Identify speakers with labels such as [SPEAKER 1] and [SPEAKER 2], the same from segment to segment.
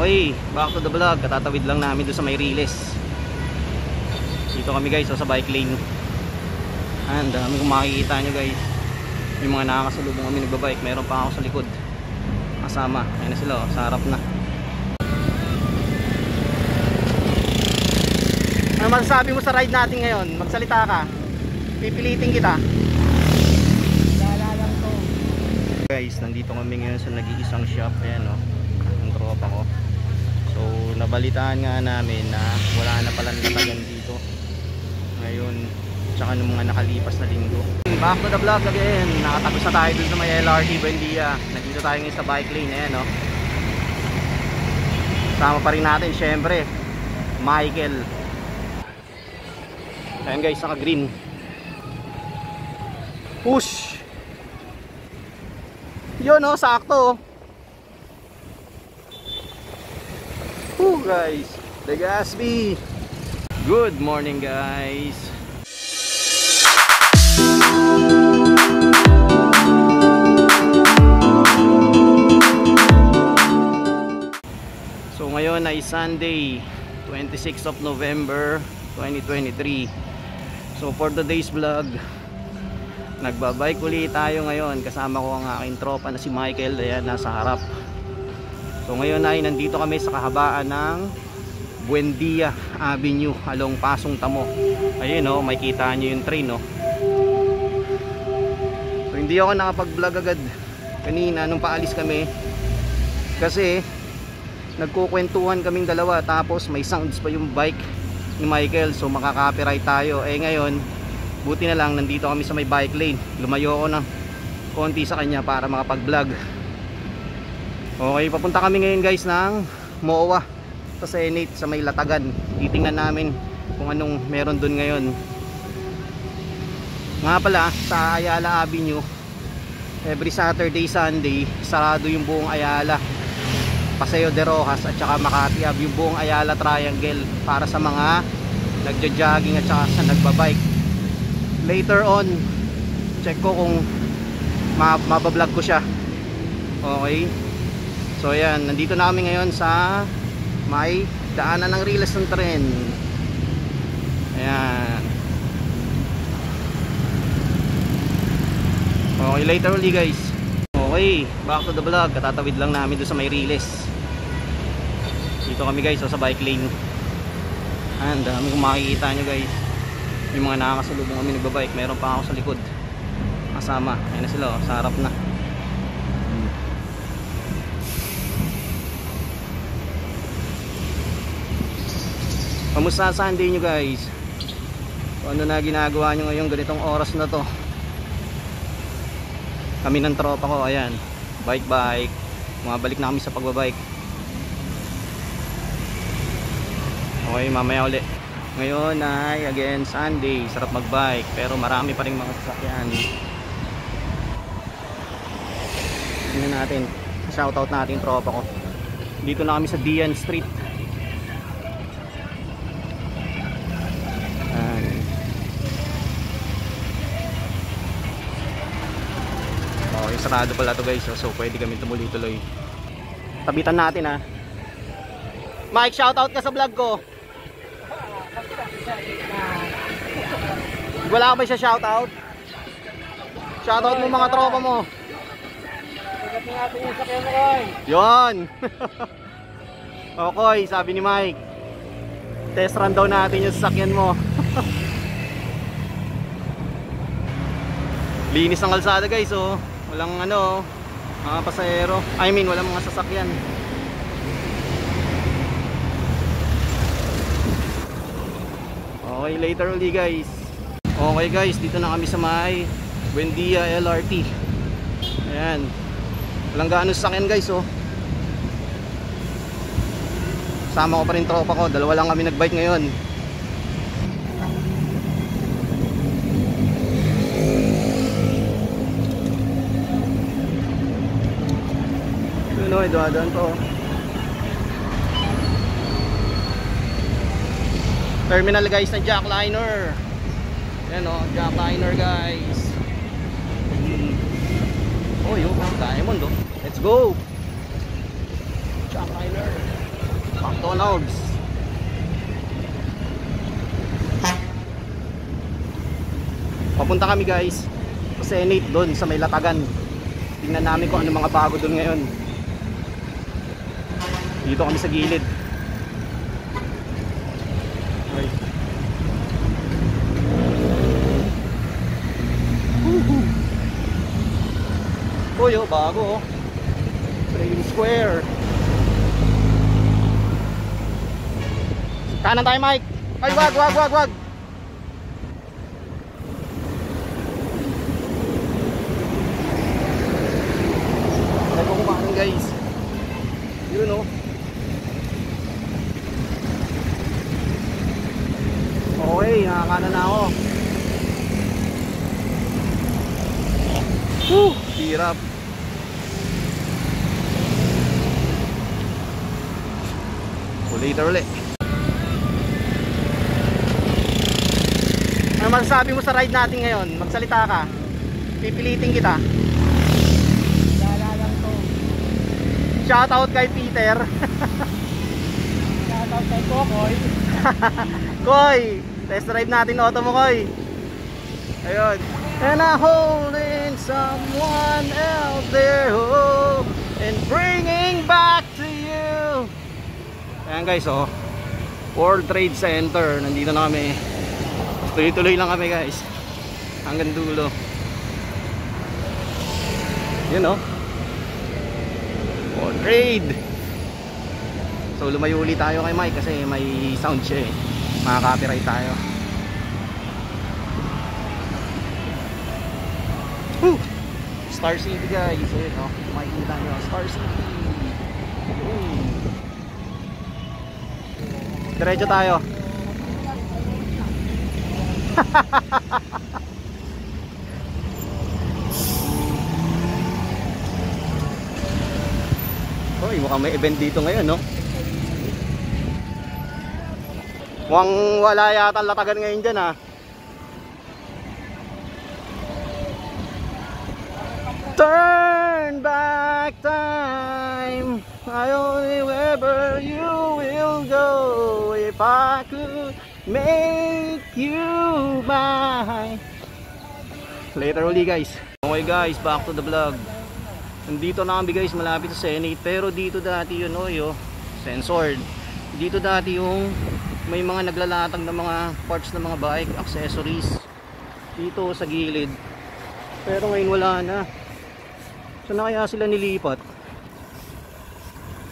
[SPEAKER 1] Okay, back to the vlog. Katatawid lang namin doon sa may Riles. Dito kami guys, sa bike lane. And dami kung makikita nyo guys. May mga nakakasalubong kami nagbabike. Meron pa ako sa likod kasama. Ayan na sila, sa harap na. Ano masasabi mo sa ride natin ngayon? Magsalita ka. Pipilitin kita. Lala lang to. Guys, nandito kami ngayon sa nag-iisang shop. Ayan o, ang tropa ko. So nabalitaan nga namin na wala na pala natagan dito ngayon, tsaka nung mga nakalipas na linggo. Back to the vlog again. Nakatagos na tayo dun sa may LRT Buendia. Nandito tayo ngayon sa bike lane. Ayan o, sama pa rin natin syempre Michael. Ayan guys, naka green. Push. Yun o, sakto. Guys, Legazpi. Good morning guys. So ngayon ay Sunday, 26th of November 2023. So for today's vlog, nagbabike ulit tayo ngayon. Kasama ko ang aking tropa na si Michael. Ayan, nasa harap. So ngayon ay nandito kami sa kahabaan ng Buendia Avenue along Pasong Tamo. Ayun o, may kita nyo yung train o. So hindi ako nakapag-vlog agad kanina nung paalis kami, kasi nagkukwentuhan kaming dalawa, tapos may sounds pa yung bike ni Michael. So makaka-copyright tayo. Eh ngayon, buti na lang nandito kami sa may bike lane. Lumayo ako ng konti sa kanya para makapag-vlog. Okay, papunta kami ngayon guys ng MOA sa Senate, sa may Latagan. Titingnan namin kung anong meron dun ngayon. Nga pala, sa Ayala Avenue, every Saturday, Sunday, sarado yung buong Ayala, Paseo de Rojas at saka Makati Ave, yung buong Ayala Triangle para sa mga nagja-jogging at saka sa nagbabike. Later on, check ko kung mabablog ko siya. Okay. So ayan, nandito na kami ngayon sa may daanan ng Riles ng tren. Ayan. Okay, later ulit guys. Okay, back to the vlog. Katatawid lang namin doon sa may Riles. Dito kami guys, sa bike lane. And dami kung makikita nyo guys. Yung mga nakakasalubong kami nagbabike. Meron pa ako sa likod kasama. Ayan na sila, sa harap na. Kamusta Sunday nyo guys? Ano na ginagawa nyo ngayong ganitong oras na to? Kami ng tropa ko, ayan, bike. Bumabalik na kami sa pagbabike. Okay, mamaya ulit. Ngayon ay again Sunday. Sarap magbike, pero marami pa rin mga sasakyan. Tingnan natin, shoutout natin tropa ko. Dito na kami sa Dian Street. Sarado pala to guys, so pwede kami tumuloy-tuloy. Tabitan natin ha. Mike, shoutout ka sa vlog ko. Wala ka ba siya shoutout? Shoutout mo mga tropa mo. Yun. Okay, sabi ni Mike, test run daw natin yung sasakyan mo. Linis ng kalsada guys, oh. Walang ano, mga pasahero. I mean, walang mga sasakyan. Okay, later ulit guys. Okay guys, dito na kami sa may Buendia LRT. Ayan. Walang gaano sasakyan guys, oh. Sama ko pa rin tropa ko. Dalawa lang kami nagbike ngayon. Doon to. Terminal guys ng Jackliner. Ayan o, Jackliner guys. Oh, yung Diamond oh. Let's go. Jackliner. McDonald's. Papunta kami guys sa Senate doon sa may Latagan. Tingnan namin kung ano mga bago doon ngayon. Dito kami sa gilid. Okay. Uy, oh, bago oh. Train Square. Kanan tayo, Mike. Ay, wag. Nagkukumakan guys. Yun oh. Okay, nakakanan na ako. Hirap. So later ulit. Ano masasabi mo sa ride natin ngayon? Magsalita ka. Pipilitin kita.
[SPEAKER 2] Lala lang to.
[SPEAKER 1] Shoutout kay Peter.
[SPEAKER 2] Shoutout kay Kokoy.
[SPEAKER 1] Koy, test drive natin auto mo, Koy. Ayun. And I'm holding someone out there, oh, and bringing back to you. Ayan guys, oh, World Trade Center. Nandito na kami. Tuloy-tuloy lang kami guys hanggang dulo. Yun oh, World Trade. So lumayo ulit tayo kay Mike kasi may sound siya eh. Makaka-copyright tayo. Woo! Star City guys. Ayun oh, makikita nyo Star City. Diretso tayo. Hoy, mukhang may event dito ngayon, no? Mukhang wala yata ang Latagan ngayon dyan, ha? Turn back time, I only wherever you will go. If I could make you mine. Later uli guys. Okay guys, back to the vlog. Nandito na kami guys, malapit sa Senate. Pero dito dati yun oh, censored. Dito dati yung may mga naglalatag ng mga parts ng mga bike, accessories dito sa gilid. Pero ngayon wala na. Saan na kaya sila nilipat?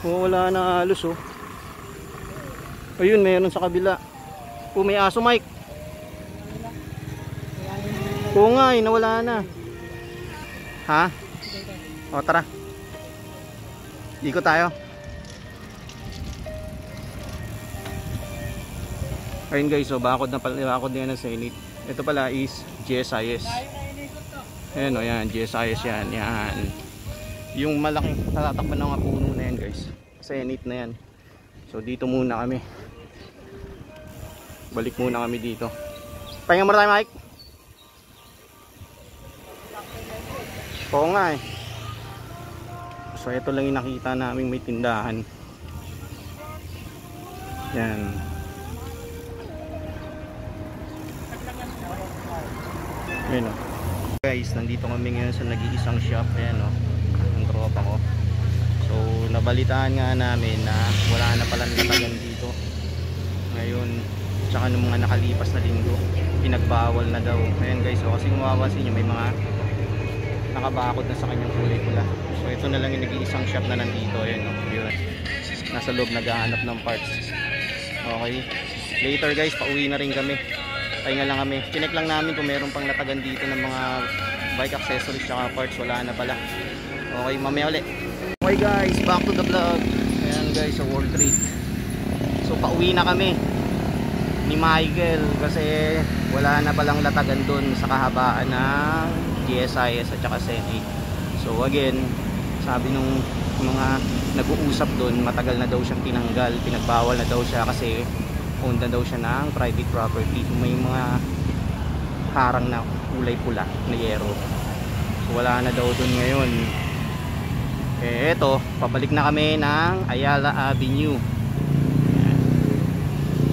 [SPEAKER 1] Wala na halos oh. Ayun, meron sa kabila. Oh, may aso, Mike. Oo nga, nawala na. Ha? O, tara. Ikot tayo. Ayun guys, so bakod na yan ng Senate. Ito pala is GSIS. Ayan o, yan, GSIS yan. Yan. Yung malaking natatakpan ng mga puno na yan guys. Senate na yan. So dito muna kami. Balik muna kami dito. Pahinga muna tayo, Mike. Oo nga eh. So ito lang yung nakita namin may tindahan. Yan. Ayan o. Guys, nandito kami ngayon sa nag-iisang shop. Ayan o, ang tropa ko. So nabalitaan nga namin na wala na palang Latagan dito ngayon. Tsaka nung mga nakalipas na linggo, pinagbawal na daw. Ayan guys, so kasi mapapansin nyo may mga nakabakod na sa kanyang kulay pula. So ito na lang yung nag-iisang shop na nandito. Ayan o, yun. Nasa loob naghahanap ng parts. Okay, later guys, pauwi na rin kami. Pahinga lang kami. Chinek lang namin kung meron pang Latagan dito ng mga bike accessories tsaka parts. Wala na pala. Okay, mamaya ulit. Okay guys, back to the vlog. Ayan guys, sa World Trade. So pauwi na kami ni Michael kasi wala na palang Latagan dun sa kahabaan ng GSIS at saka Senate. So again, sabi nung mga nag-uusap dun, matagal na daw siyang tinanggal. Pinagbawal na daw siya kasi owned na daw siya ng private property. May mga harang na kulay pula na yero. So wala na daw dun ngayon. Eh eto, pabalik na kami ng Ayala Avenue.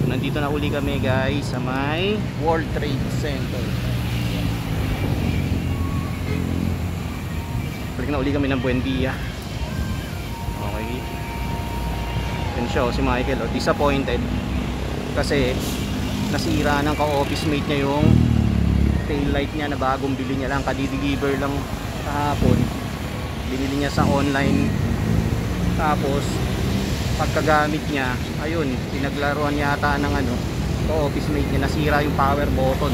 [SPEAKER 1] nandito na uli kami guys sa may World Trade Center. Balik na uli kami ng Buendia. Okay. Yan siya si Michael disappointed kasi nasira ng ka-office mate niya yung tail light niya na bagong bili niya lang, kadideliver lang kahapon. Binili niya sa online, tapos pagkagamit niya, ayun, pinaglaruan yata ng ka-office mate niya, nasira yung power button.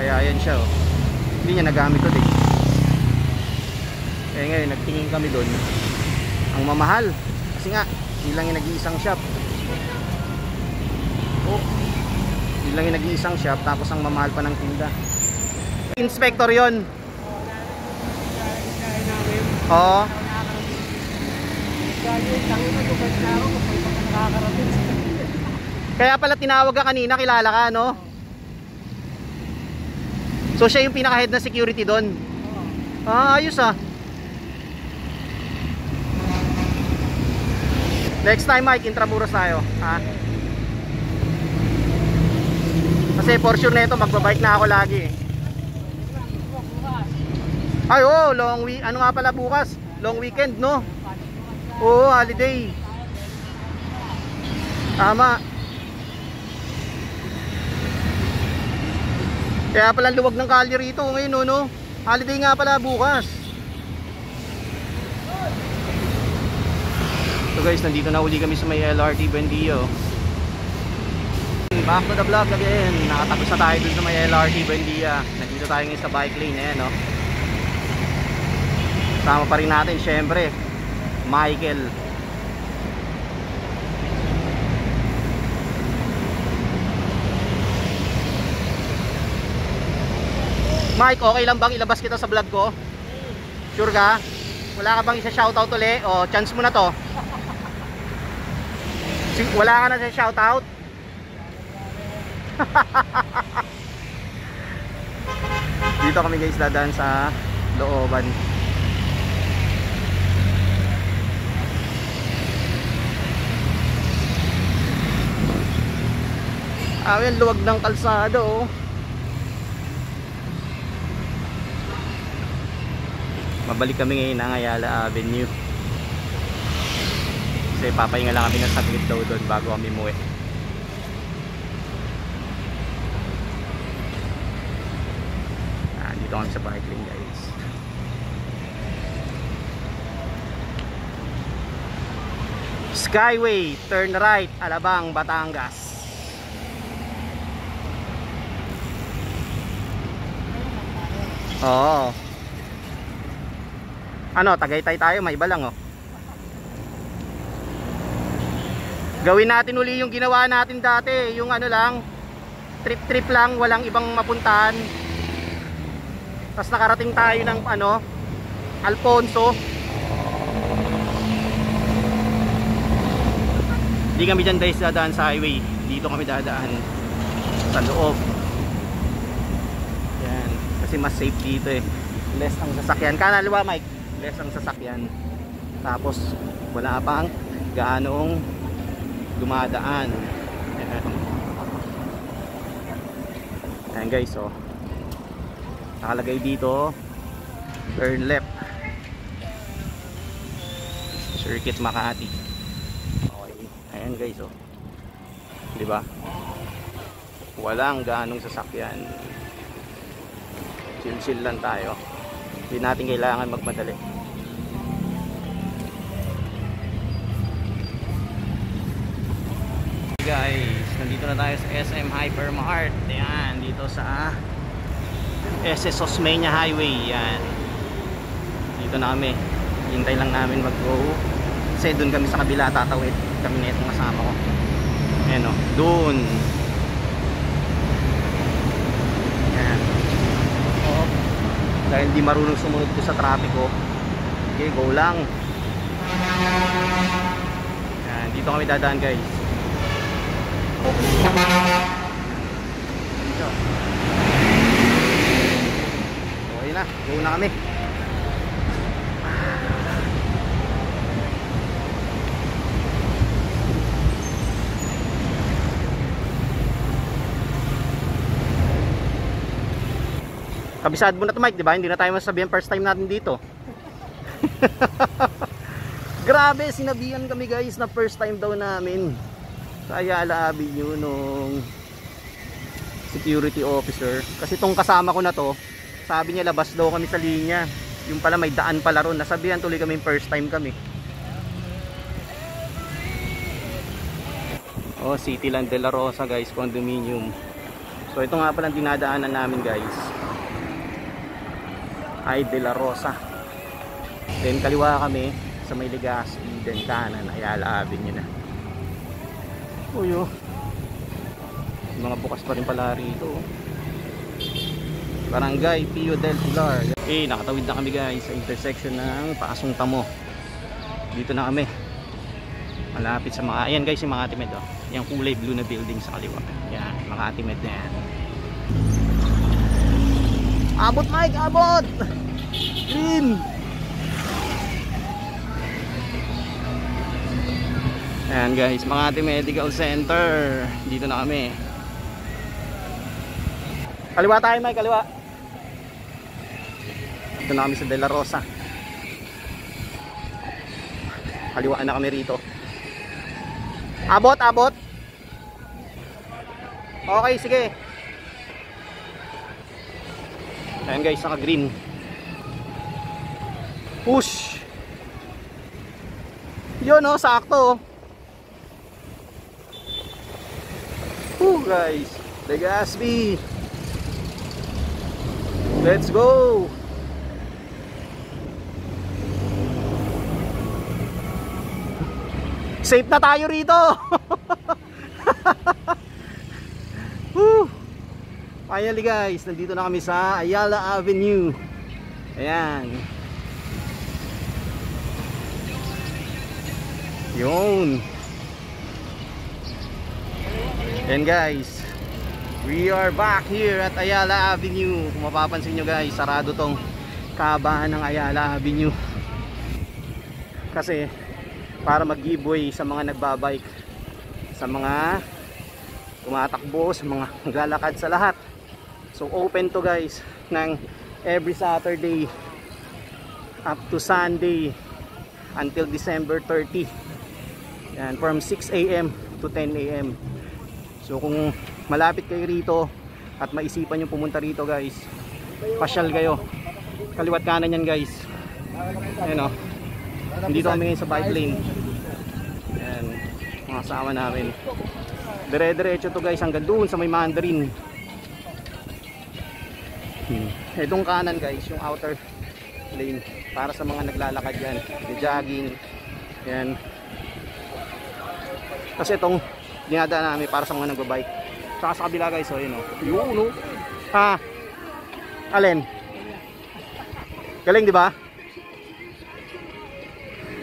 [SPEAKER 1] Kaya ayan siya hindi niya nagamit ulit. Kaya ngayon nagtingin kami doon, ang mamahal kasi nga hindi lang yung nag-iisang shop. Hindi lang yung nag-iisang shop, tapos ang mamahal pa ng tinda. Inspector yon. Oo. Kaya pala tinawag ka kanina, kilala ka, no? So siya yung pinaka-head na security doon. Ayos ah. Next time Mike, Intramuros tayo, ha? Kasi for sure na ito, magbabike na ako lagi. Ay ano nga pala bukas? Long weekend, no? Oo, holiday. Tama. Kaya pala luwag ng kalye rito ngayon, no? Holiday nga pala bukas. So guys, nandito na uli kami sa may LRT Buendia. Back to the vlog again. Nakatapos na tayo dun sa may LRT Buendia. Nandito tayo ngayon sa bike lane. Ayan, no? Sama pa rin natin syempre Michael. Mike, okay lang bang ilabas kita sa vlog ko? Sure ka? Wala ka bang isa-shoutout ulit? O, chance mo na to. Wala ka na sa shoutout? Dito kami guys dadaan sa looban. Ayan, luwag ng kalsada, oh. Mabalik kami ngayon ng Ayala Avenue. Kasi papahinga lang kami ng saglit daw doon bago kami muwi. Dito kami sa bike lane guys. Skyway, turn right, Alabang, Batangas. Oo. Ano, Tagaytay tayo, may iba lang, oh. Gawin natin uli yung ginawa natin dati, yung ano lang, trip lang, walang ibang mapuntahan. Tapos nakarating tayo ng Alfonso. Hindi kami dyan guys dadaan sa highway, dito kami dadaan sa loob. Yan, kasi mas safe dito eh. Less ang sasakyan, kanaliwa Mike, less ang sasakyan. Tapos wala pang gaanong dumadaan. Ayan guys, oh. Nakalagay dito, turn left, Circuit Makati. Okay, ayan guys, oh. Diba? Walang gaanong sasakyan. Chill lang tayo. Hindi natin kailangan magmadali. Guys, nandito na tayo sa SM Hypermart. Ayan, dito sa SS Osmeña Highway. Yan, dito na kami. Hintay lang namin mag-go kasi doon kami sa kabila tatawid kami na itong kasama ko. Ayan o, doon. Yan. Oh, dahil di marunong sumunod ko sa trapiko. Okay, go lang. Yan, dito kami dadaan guys. Okay na, go na kami. Kabisado mo na to, Mike, di ba? Hindi na tayo masasabihan first time natin dito. Grabe, sinabihan kami guys na first time daw namin sa Ayala Avenue nung security officer. Kasi tong kasama ko na to, sabi niya labas daw kami sa linya. Yung pala may daan pala ron. Nasabihan tuloy kami first time kami. Oh, Cityland de la Rosa guys, condominium. So ito nga pala dinadaanan namin guys, ay de la Rosa. Then kaliwa kami sa may Legazpi, then kanan Ayala Avenue na. Uyo, mga bukas pa rin pala rito. Barangay Pio del Pilar. Nakatawid na kami guys sa intersection ng Pasong Tamo. Dito na kami, malapit sa mga, ayan guys yung mga Atimed, oh. Yung kulay blue na building sa kaliwa. Yan, mga Atimed na yan. Abot Mike, abot! Green! Ayan guys, Makati Medical Center. Dito na kami. Kaliwa tayo Mike, kaliwa. Dito na kami sa De La Rosa. Kaliwaan na kami rito. Abot, abot. Okay, sige. Ayan guys, naka green. Push. Yun oh, sakto. Guys, Legazpi. Let's go. Safe na tayo rito. Finally guys, nandito na kami sa Ayala Avenue. Ayan. Yun. Ayan guys, we are back here at Ayala Avenue. Kung mapapansin nyo guys, sarado tong kahabaan ng Ayala Avenue. Kasi para mag-giveaway sa mga nagbabike, sa mga tumatakbo, sa mga naglalakad, sa lahat. So open to guys ng every Saturday up to Sunday until December 30. Yan, from 6 AM to 10 AM. So kung malapit kayo rito at maisipan nyo pumunta rito guys, pasyal kayo. Kaliwat kanan yan guys. Ayan o. Nandito kami ngayon sa bike lane. Ayan, mga kasama namin. Dire-diretso to guys hanggang doon sa may Mandarin. Itong kanan guys, yung outer lane, para sa mga naglalakad yan, jogging. Ayan. Kasi itong dinadaan namin para sa mga nagbabike. Saka sa kabila guys, so yun o. Yun o. Ha? Alin? Galing di ba?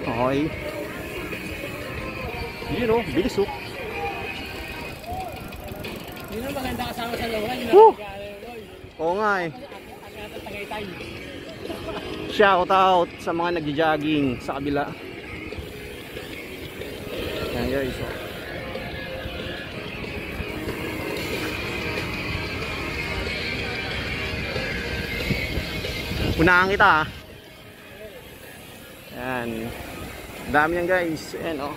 [SPEAKER 1] Okay. Yun o, bilis o.
[SPEAKER 2] Yun ang maganda kasama sa looban.
[SPEAKER 1] Oo nga eh. Shout out sa mga nagja-jogging sa kabila. Yan guys o. Unahan kita ha. Yan. Dami yan guys. Ayan o.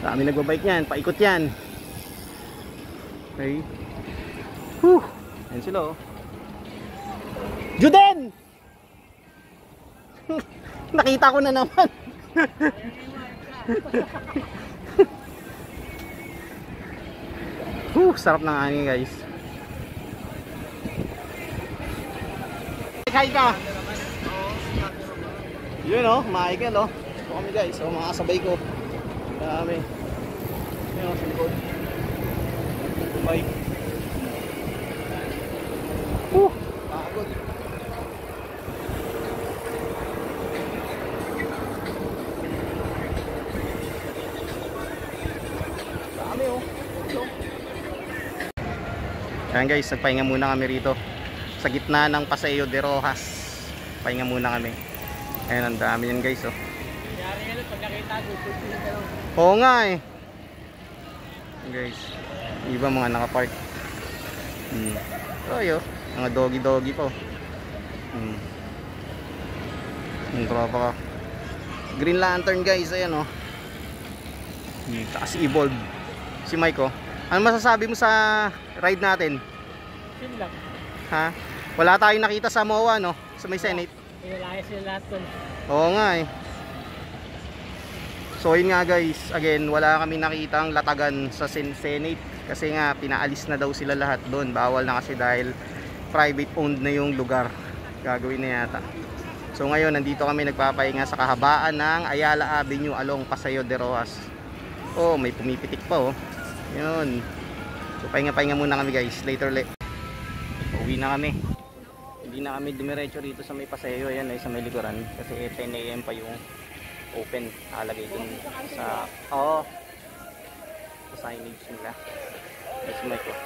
[SPEAKER 1] Dami nagbabike yan. Paikot yan. Okay. Whew. Yan sila o. Juden! Nakita ko na naman. Sarap ng hangin guys. Hi ka. Yun o, Michael o. Ito kami guys, o mga kasabay ko. Dami. Yun o, sa likod. Bike. Pagod. Dami o. Ayan guys, nagpahinga muna kami rito sa gitna ng Paseo de Rojas. Pahinga muna kami. Ayan, ang dami yan guys oh.
[SPEAKER 2] Kaya rin yan, pagkakita ko.
[SPEAKER 1] Oo nga eh. Guys, iba mga nakapark. Ayo. Mga doggy po. Yung tropa ko. Green Lantern guys, ayan oh. Taas Evolve. Si Mike oh. Ano masasabi mo sa ride natin?
[SPEAKER 2] Yun lang.
[SPEAKER 1] Ha? Wala tayong nakita sa MOA no? Sa may Senate.
[SPEAKER 2] Inalayas sila lahat dun.
[SPEAKER 1] Oo nga eh. So yun nga guys, again, wala kami nakitang latagan sa Senate. Kasi nga, pinaalis na daw sila lahat doon. Bawal na kasi dahil private owned na yung lugar. Gagawin na yata. So ngayon, nandito kami nagpapahinga sa kahabaan ng Ayala Avenue along Paseo de Rojas. Oh, may pumipitik pa oh. Yun. So pahinga-pahinga muna kami guys. Later ulit. Uwi na kami. Hindi na kami dumiretso rito sa may Paseo. Ayan ay sa may likuran. Kasi 10 AM pa yung open. Nakalagay dun sa sa signage nila. Yes, Mike oh.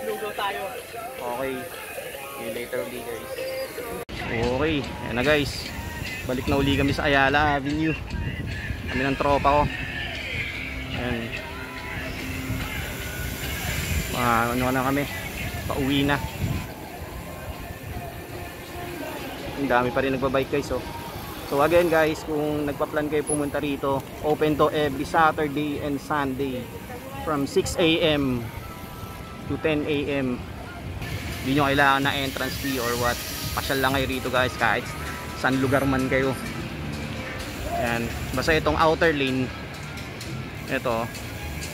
[SPEAKER 2] Lugo tayo.
[SPEAKER 1] Okay. See you later ulit guys. Okay. Ayan na guys. Balik na uli kami sa Ayala Avenue. Kami ng tropa ko. Ayan. Ano na kami. Pauwi na. Ang dami pa rin nagbabike guys oh. So again guys, kung nagpa-plan kayo pumunta rito, open to every Saturday and Sunday from 6 AM to 10 AM. Hindi nyo kailangan na entrance fee or what. Pasyal lang kayo rito guys kahit saan lugar man kayo. Ayan. Basta itong outer lane, ito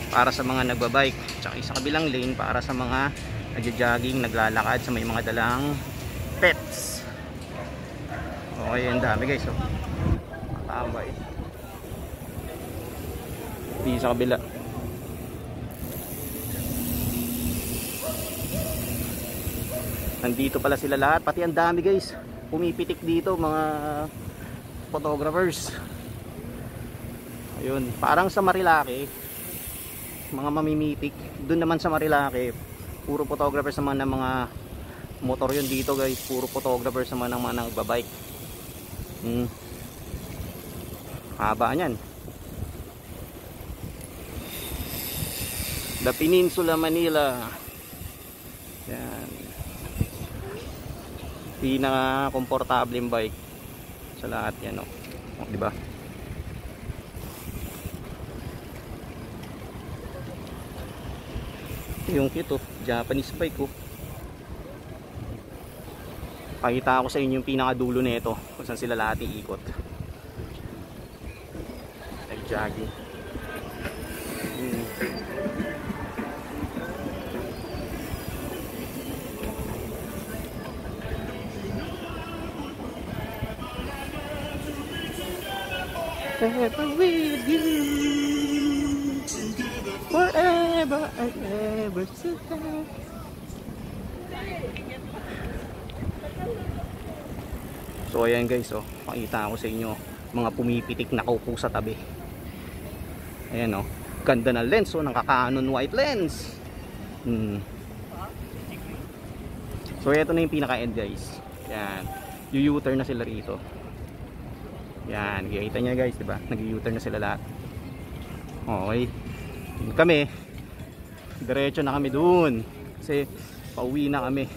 [SPEAKER 1] para sa mga nagbabike, tsaka sa kabilang lane para sa mga nagja-jogging, naglalakad, sa may mga dalang pets. Okay, ang dami guys oh. Matambay. Di sa kabila. Nandito pala sila lahat, pati ang dami guys. Pumipitik dito mga photographers. Ayun, parang sa Marilake, mga mamimitik. Doon naman sa Marilake, puro photographers naman ng mga motor yun. Dito guys, puro photographers naman ng mga nagbabike. Haba niyan. The Peninsula Manila. Yan. Pinaka-komportableng bike sa lahat yan oh. Oh, di ba? Yung cute oh, Japanese bike oh. Pakita ko sa inyo yung pinakadulo nito kung saan sila lahat iikot. Nag-jogging. Forever with you, forever and ever together. So ayan guys oh, makita ko sa inyo mga pumipitik na kaupo sa tabi. Ayan oh, ganda ng lens oh, ng Canon white lens. So ito na yung pinaka end guys. Yan, u-turn na sila rito. Yan, kita nyo guys, diba? Nag-u-turn na sila lahat. Okay. Kami, diretso na kami dun. Kasi pauwi na kami.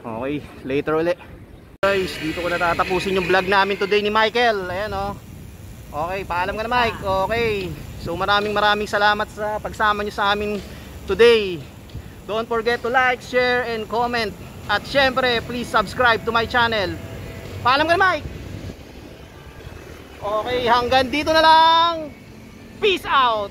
[SPEAKER 1] Okay, later ulit. Guys, dito ko na tatapusin yung vlog namin today ni Michael. Ayan oh. Okay, paalam ka na Mike. Okay. So maraming salamat sa pagsama nyo sa amin today. Don't forget to like, share, and comment. At syempre, please subscribe to my channel. Paalam ka na Mike. Okay, hanggang dito na lang. Peace out.